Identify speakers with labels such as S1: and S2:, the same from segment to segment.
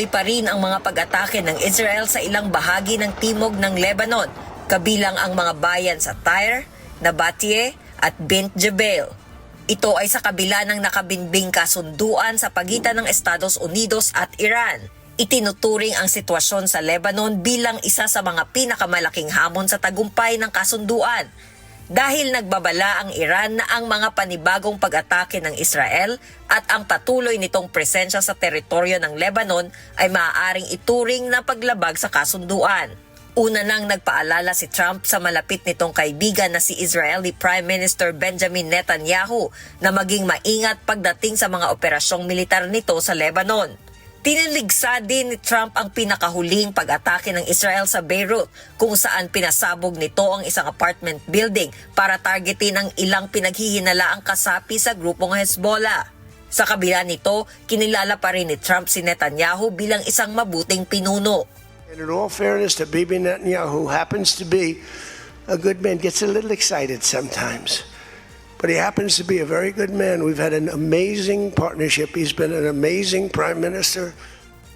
S1: Patuloy pa rin ang mga pag-atake ng Israel sa ilang bahagi ng timog ng Lebanon, kabilang ang mga bayan sa Tyre, Nabatye at Bint Jbeil. Ito ay sa kabila ng nakabinbing kasunduan sa pagitan ng Estados Unidos at Iran. Itinuturing ang sitwasyon sa Lebanon bilang isa sa mga pinakamalaking hamon sa tagumpay ng kasunduan dahil nagbabala ang Iran na ang mga panibagong pag-atake ng Israel at ang patuloy nitong presensya sa teritoryo ng Lebanon ay maaaring ituring na paglabag sa kasunduan. Una nang nagpaalala si Trump sa malapit nitong kaibigan na si Israeli Prime Minister Benjamin Netanyahu na maging maingat pagdating sa mga operasyong militar nito sa Lebanon. Tiniligsa din ni Trump ang pinakahuling pag-atake ng Israel sa Beirut kung saan pinasabog nito ang isang apartment building para targetin ang ilang pinaghihinalaang kasapi sa grupong Hezbollah. Sa kabila nito, kinilala pa rin ni Trump si Netanyahu bilang isang mabuting pinuno.
S2: And in all fairness to Bibi Netanyahu, who happens to be a good man, gets a little excited sometimes. But he happens to be a very good man. We've had an amazing partnership. He's been an amazing prime minister.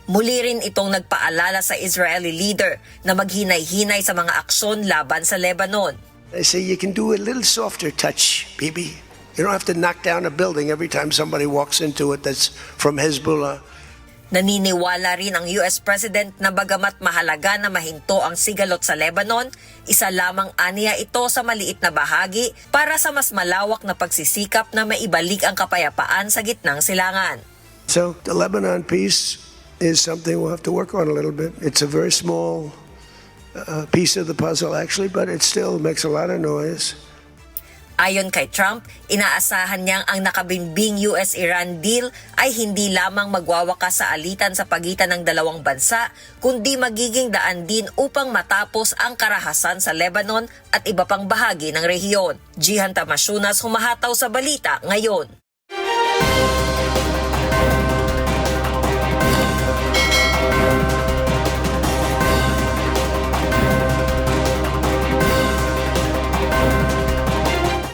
S1: Muli rin itong nagpaalala sa Israeli leader na maghinay-hinay sa mga aksyon laban sa Lebanon.
S2: I say you can do a little softer touch, Bibi. You don't have to knock down a building every time somebody walks into it that's from Hezbollah.
S1: Naniniwala rin ang US President na bagamat mahalaga na mahinto ang sigalot sa Lebanon, isa lamang aniya ito sa maliit na bahagi para sa mas malawak na pagsisikap na maibalik ang kapayapaan sa gitnang silangan.
S2: So the Lebanon peace is something we'll have to work on a little bit. It's a very small piece of the puzzle actually, but it still makes a lot of noise.
S1: Ayon kay Trump, inaasahan niyang ang nakabimbing US-Iran deal ay hindi lamang magwawakas sa alitan sa pagitan ng dalawang bansa, kundi magiging daan din upang matapos ang karahasan sa Lebanon at iba pang bahagi ng rehiyon. Jihan Tamasunas, humahataw sa balita ngayon.